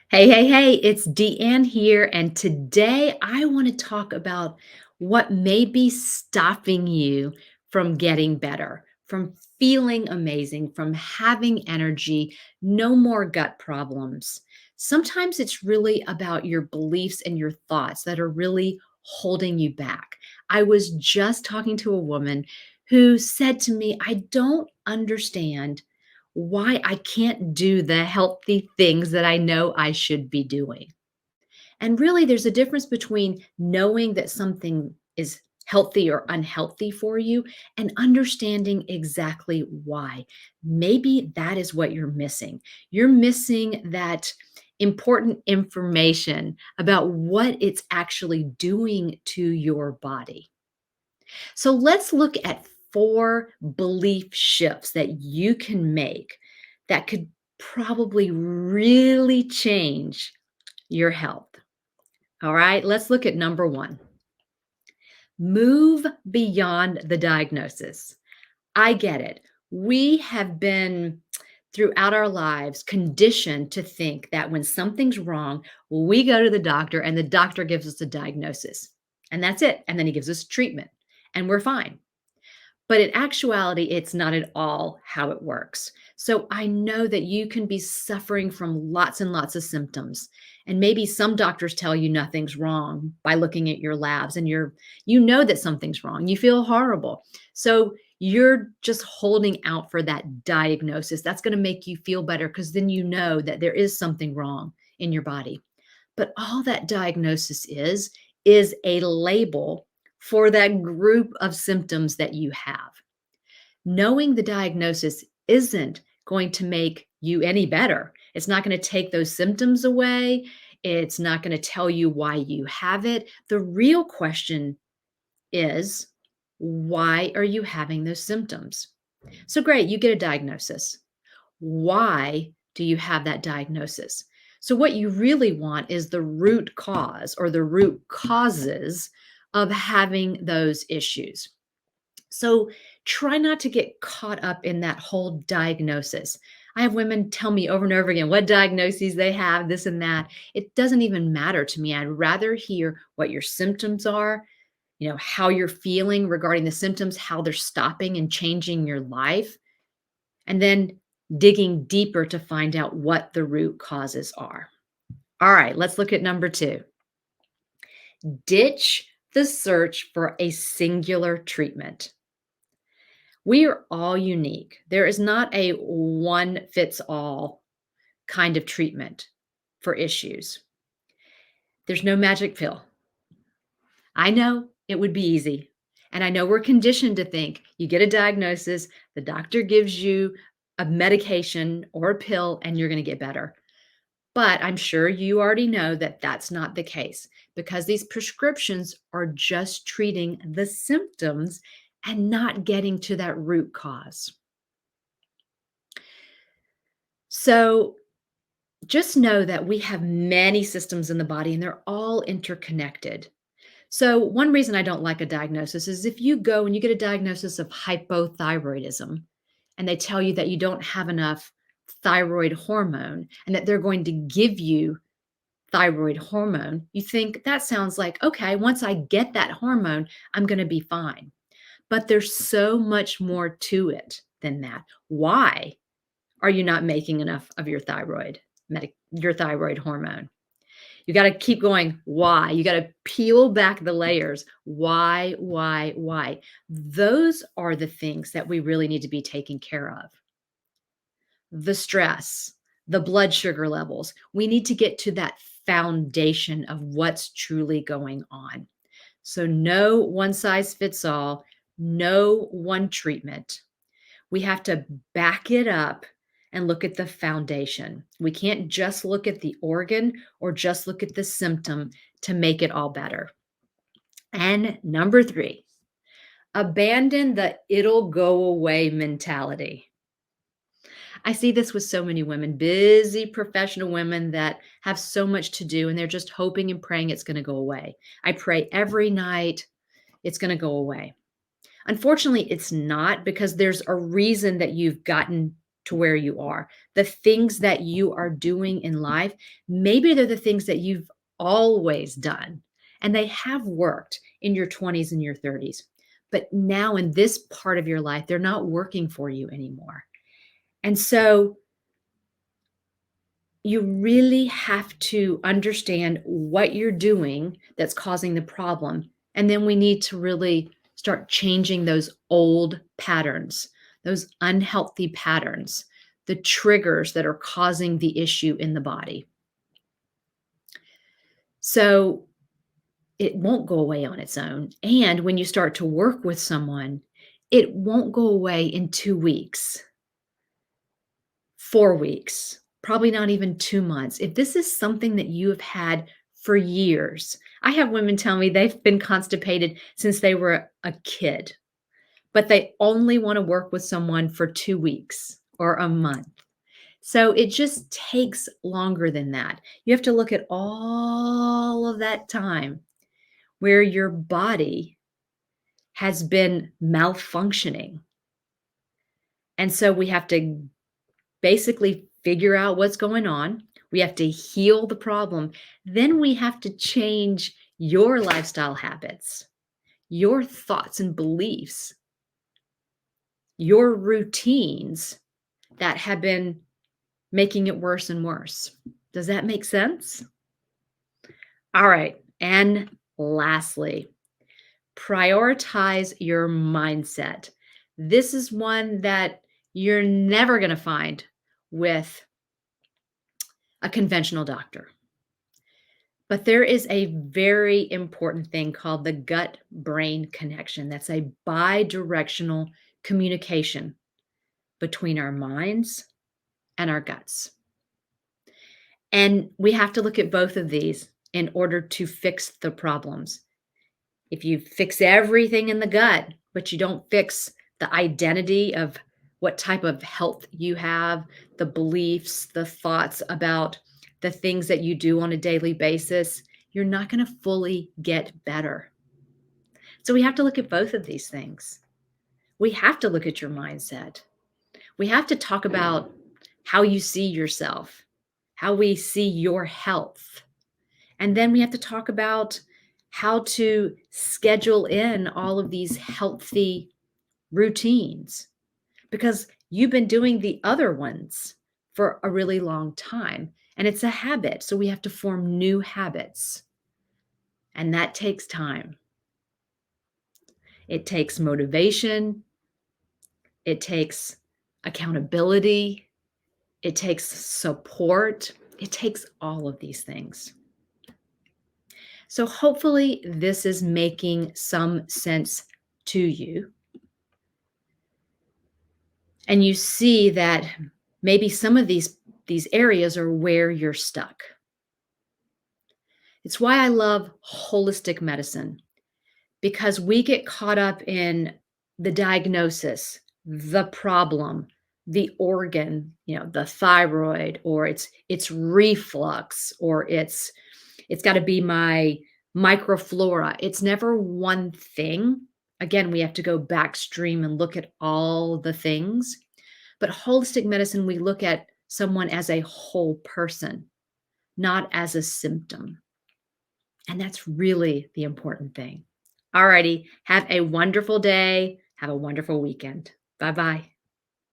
Hey, it's Deanne here, and today I want to talk about what may be stopping you from getting better, from feeling amazing, from having energy, no more gut problems. Sometimes it's really about your beliefs and your thoughts that are really holding you back. I was just talking to a woman who said to me, I don't understand why I can't do the healthy things that I know I should be doing. And really, there's a difference between knowing that something is healthy or unhealthy for you and understanding exactly why. Maybe that is what you're missing. You're missing that important information about what it's actually doing to your body. So let's look at four belief shifts that you can make that could probably really change your health. All right, let's look at number one. Move beyond the diagnosis. I get it. We have been throughout our lives conditioned to think that when something's wrong, we go to the doctor and the doctor gives us a diagnosis. And that's it. And then he gives us treatment and we're fine. But in actuality, it's not at all how it works. So I know that you can be suffering from lots and lots of symptoms. And maybe some doctors tell you nothing's wrong by looking at your labs and you know that something's wrong. You feel horrible. So you're just holding out for that diagnosis. That's going to make you feel better because then you know that there is something wrong in your body. But all that diagnosis is a label for that group of symptoms that you have. Knowing the diagnosis isn't going to make you any better. It's not going to take those symptoms away. It's not going to tell you why you have it. The real question is, why are you having those symptoms? So, great, you get a diagnosis. Why do you have that diagnosis? So, what you really want is the root cause or the root causes of having those issues. So try not to get caught up in that whole diagnosis. I have women tell me over and over again what diagnoses they have, this and that. It doesn't even matter to me. I'd rather hear what your symptoms are, how you're feeling regarding the symptoms, how they're stopping and changing your life, and then digging deeper to find out what the root causes are. All right, let's look at number two. Ditch the search for a singular treatment. We are all unique. There is not a one fits all kind of treatment for issues. There's no magic pill. I know it would be easy. And I know we're conditioned to think you get a diagnosis, the doctor gives you a medication or a pill, and you're going to get better. But I'm sure you already know that that's not the case because these prescriptions are just treating the symptoms and not getting to that root cause. So just know that we have many systems in the body and they're all interconnected. So, one reason I don't like a diagnosis is if you go and you get a diagnosis of hypothyroidism and they tell you that you don't have enough thyroid hormone and that they're going to give you thyroid hormone, you think that sounds like, okay, once I get that hormone, I'm going to be fine. But there's so much more to it than that. Why are you not making enough of your thyroid hormone? You got to keep going. Why? You got to peel back the layers. Why? Those are the things that we really need to be taking care of. The stress, the blood sugar levels. We need to get to that foundation of what's truly going on. So, no one size fits all, no one treatment. We have to back it up and look at the foundation. We can't just look at the organ or just look at the symptom to make it all better. And number three, abandon the it'll go away mentality. I see this with so many women, busy professional women that have so much to do and they're just hoping and praying it's going to go away. I pray every night it's going to go away. Unfortunately, it's not because there's a reason that you've gotten to where you are. The things that you are doing in life, maybe they're the things that you've always done and they have worked in your 20s and your 30s. But now in this part of your life, they're not working for you anymore. And so you really have to understand what you're doing that's causing the problem. And then we need to really start changing those old patterns, those unhealthy patterns, the triggers that are causing the issue in the body. So it won't go away on its own. And when you start to work with someone, it won't go away in 2 weeks. 4 weeks, probably not even 2 months. If this is something that you have had for years, I have women tell me they've been constipated since they were a kid, but they only want to work with someone for 2 weeks or a month. So it just takes longer than that. You have to look at all of that time where your body has been malfunctioning. And so we have to basically figure out what's going on. We have to heal the problem. Then we have to change your lifestyle habits, your thoughts and beliefs, your routines that have been making it worse and worse. Does that make sense? All right. And lastly, prioritize your mindset. This is one that you're never going to find with a conventional doctor. But there is a very important thing called the gut brain connection. That's a bi-directional communication between our minds and our guts. And we have to look at both of these in order to fix the problems. If you fix everything in the gut, but you don't fix the identity of what type of health you have, the beliefs, the thoughts about the things that you do on a daily basis, you're not going to fully get better. So we have to look at both of these things. We have to look at your mindset. We have to talk about how you see yourself, how we see your health. And then we have to talk about how to schedule in all of these healthy routines because you've been doing the other ones for a really long time and it's a habit. So we have to form new habits. And that takes time. It takes motivation. It takes accountability. It takes support. It takes all of these things. So hopefully this is making some sense to you. And you see that maybe some of these areas are where you're stuck. It's why I love holistic medicine because we get caught up in the diagnosis, the problem, the organ, the thyroid, or it's reflux, or it's got to be my microflora. It's never one thing. Again, we have to go backstream and look at all the things. But holistic medicine, we look at someone as a whole person, not as a symptom. And that's really the important thing. All righty. Have a wonderful day. Have a wonderful weekend. Bye-bye.